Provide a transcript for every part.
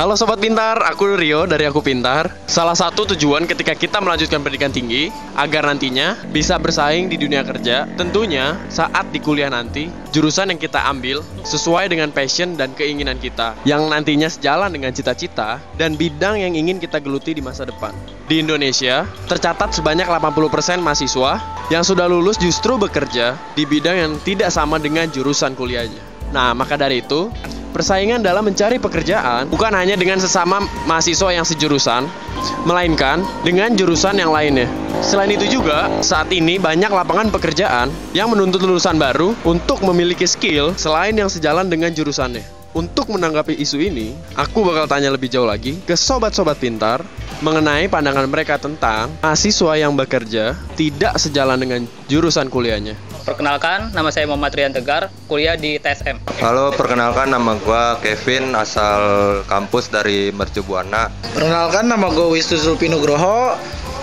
Halo Sobat Pintar, aku Rio dari Aku Pintar. Salah satu tujuan ketika kita melanjutkan pendidikan tinggi agar nantinya bisa bersaing di dunia kerja, tentunya saat di kuliah nanti, jurusan yang kita ambil sesuai dengan passion dan keinginan kita, yang nantinya sejalan dengan cita-cita dan bidang yang ingin kita geluti di masa depan. Di Indonesia, tercatat sebanyak 80% mahasiswa yang sudah lulus justru bekerja di bidang yang tidak sama dengan jurusan kuliahnya. Nah, maka dari itu, persaingan dalam mencari pekerjaan bukan hanya dengan sesama mahasiswa yang sejurusan, melainkan dengan jurusan yang lainnya. Selain itu juga, saat ini banyak lapangan pekerjaan yang menuntut lulusan baru untuk memiliki skill selain yang sejalan dengan jurusannya. Untuk menanggapi isu ini, aku bakal tanya lebih jauh lagi ke sobat-sobat pintar mengenai pandangan mereka tentang mahasiswa yang bekerja tidak sejalan dengan jurusan kuliahnya. Perkenalkan, nama saya Muhammad Rian Tegar, kuliah di TSM. Halo, perkenalkan nama gua Kevin, asal kampus dari Mercu Buana. Perkenalkan, nama gue Wisnu Zulpinugroho,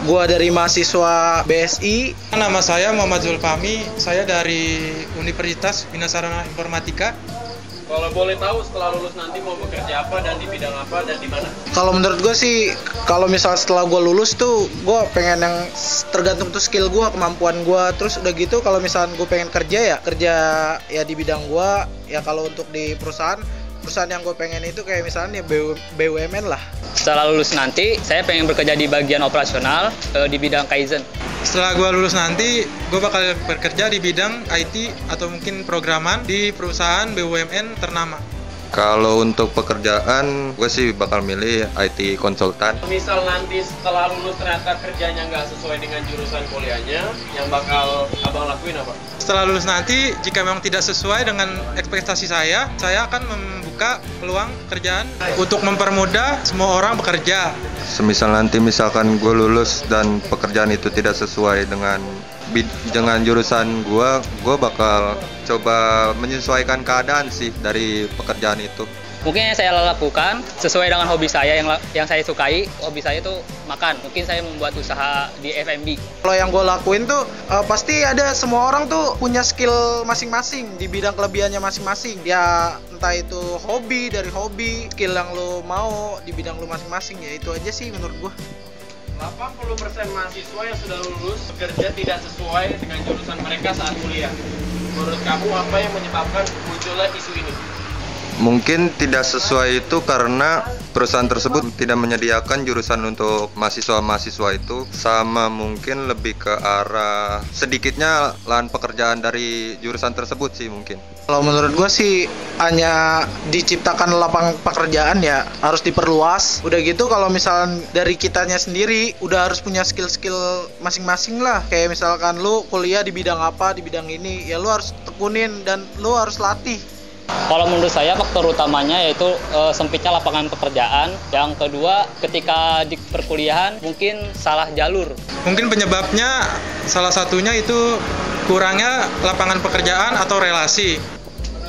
gua dari mahasiswa BSI. Nama saya Muhammad Zulfami, saya dari Universitas Bina Sarana Informatika. Kalau boleh tahu setelah lulus nanti mau bekerja apa dan di bidang apa dan di mana? Kalau menurut gue sih, kalau misal setelah gue lulus tuh, gue pengen yang tergantung tuh skill gue, kemampuan gue. Terus udah gitu, kalau misalnya gue pengen kerja ya di bidang gue. Ya kalau untuk di perusahaan yang gue pengen itu kayak misalnya BUMN lah. Setelah lulus nanti, saya pengen bekerja di bagian operasional di bidang Kaizen. Setelah gue lulus nanti, gue bakal bekerja di bidang IT atau mungkin programan di perusahaan BUMN ternama. Kalau untuk pekerjaan, gue sih bakal milih IT konsultan. Misal nanti setelah lulus ternyata kerjanya nggak sesuai dengan jurusan kuliahnya, yang bakal abang lakuin apa? Setelah lulus nanti, jika memang tidak sesuai dengan ekspektasi saya akan membuka peluang pekerjaan untuk mempermudah semua orang bekerja. Semisal nanti misalkan gue lulus dan pekerjaan itu tidak sesuai dengan jurusan gue bakal coba menyesuaikan keadaan sih dari pekerjaan itu. Mungkin yang saya lakukan sesuai dengan hobi saya yang saya sukai. Hobi saya itu makan. Mungkin saya membuat usaha di F&B. Kalau yang gue lakuin tuh pasti ada, semua orang tuh punya skill masing-masing di bidang kelebihannya masing-masing. Ya entah itu dari hobi, skill yang lo mau di bidang lo masing-masing, ya itu aja sih menurut gue. 80% mahasiswa yang sudah lulus bekerja tidak sesuai dengan jurusan mereka saat kuliah. Menurut kamu apa yang menyebabkan munculnya isu ini? Mungkin tidak sesuai itu karena perusahaan tersebut tidak menyediakan jurusan untuk mahasiswa-mahasiswa itu, sama mungkin lebih ke arah sedikitnya lahan pekerjaan dari jurusan tersebut sih mungkin. Kalau menurut gue sih hanya diciptakan lapangan pekerjaan, ya harus diperluas. Udah gitu kalau misalnya dari kitanya sendiri udah harus punya skill-skill masing-masing lah. Kayak misalkan lu kuliah di bidang apa, di bidang ini, ya lu harus tekunin dan lu harus latih. Kalau menurut saya faktor utamanya yaitu sempitnya lapangan pekerjaan. Yang kedua, ketika di perkuliahan mungkin salah jalur. Mungkin penyebabnya salah satunya itu kurangnya lapangan pekerjaan atau relasi.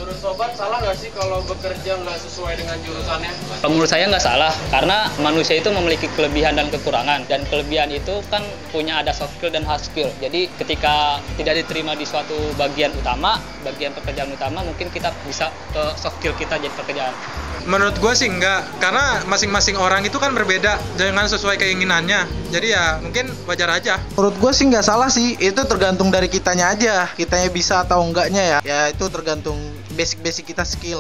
Menurut sobat, salah nggak sih kalau bekerja nggak sesuai dengan jurusannya? Kalau menurut saya nggak salah, karena manusia itu memiliki kelebihan dan kekurangan. Dan kelebihan itu kan punya ada soft skill dan hard skill. Jadi ketika tidak diterima di suatu bagian pekerjaan utama, mungkin kita bisa ke soft skill kita jadi pekerjaan. Menurut gue sih enggak, karena masing-masing orang itu kan berbeda, jangan sesuai keinginannya. Jadi ya mungkin wajar aja. Menurut gue sih nggak salah sih, itu tergantung dari kitanya aja, kitanya bisa atau enggaknya ya. Ya itu tergantung basic kita, skill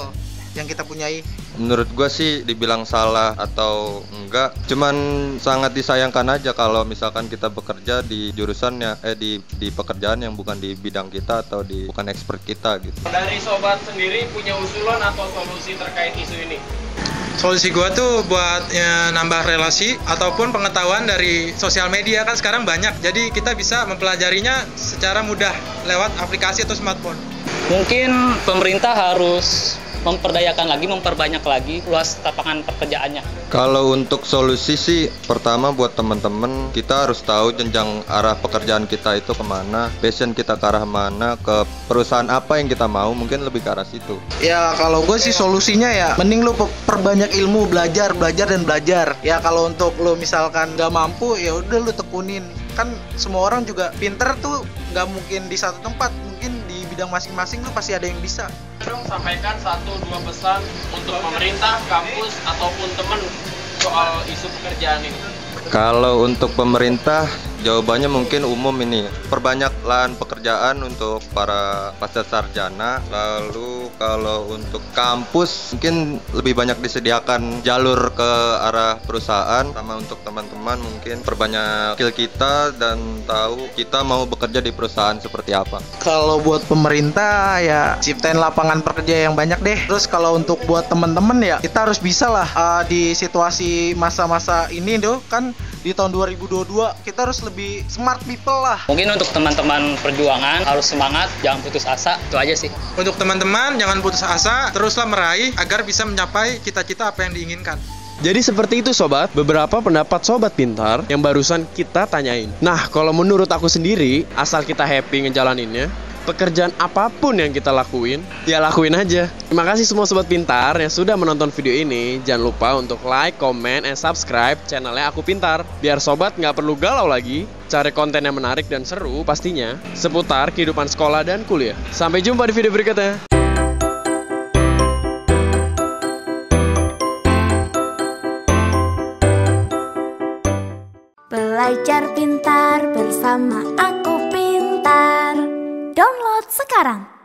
yang kita punyai. Menurut gue sih dibilang salah atau enggak, cuman sangat disayangkan aja kalau misalkan kita bekerja di jurusannya di pekerjaan yang bukan di bidang kita atau bukan expert kita gitu. Dari sobat sendiri punya usulan atau solusi terkait isu ini? Solusi gua tuh buat nambah relasi ataupun pengetahuan dari sosial media, kan sekarang banyak. Jadi kita bisa mempelajarinya secara mudah lewat aplikasi atau smartphone. Mungkin pemerintah harus memperbanyak lagi luas lapangan pekerjaannya. Kalau untuk solusi sih, pertama buat teman-teman, kita harus tahu jenjang arah pekerjaan kita itu kemana, passion kita ke arah mana, ke perusahaan apa yang kita mau, mungkin lebih ke arah situ. Ya kalau gue sih solusinya ya mending lu perbanyak ilmu, belajar dan belajar. Ya kalau untuk lu misalkan gak mampu, ya udah lu tekunin. Kan semua orang juga pinter tuh gak mungkin di satu tempat, mungkin di bidang bidang masing-masing tuh pasti ada yang bisa. Dong, sampaikan 1-2 pesan untuk pemerintah, kampus, ataupun teman soal isu pekerjaan ini. Kalau untuk pemerintah, jawabannya mungkin umum ini. Perbanyak lahan pekerjaan untuk para pasca sarjana. Lalu kalau untuk kampus, mungkin lebih banyak disediakan jalur ke arah perusahaan. Sama untuk teman-teman mungkin perbanyak skill kita dan tahu kita mau bekerja di perusahaan seperti apa. Kalau buat pemerintah ya ciptain lapangan pekerja yang banyak deh. Terus kalau untuk buat teman-teman ya kita harus bisa lah di situasi masa-masa ini tuh kan di tahun 2022 kita harus lebih smart people lah. Mungkin untuk teman-teman perjuangan harus semangat, jangan putus asa, itu aja sih. Untuk teman-teman jangan putus asa, teruslah meraih agar bisa mencapai cita-cita apa yang diinginkan. Jadi seperti itu sobat, beberapa pendapat sobat pintar yang barusan kita tanyain. Nah, kalau menurut aku sendiri, asal kita happy ngejalaninnya, pekerjaan apapun yang kita lakuin, ya lakuin aja. Terima kasih semua sobat pintar yang sudah menonton video ini. Jangan lupa untuk like, comment, and subscribe channelnya Aku Pintar. Biar sobat nggak perlu galau lagi, cari konten yang menarik dan seru pastinya seputar kehidupan sekolah dan kuliah. Sampai jumpa di video berikutnya. Belajar pintar bersama Aku Pintar. Download sekarang.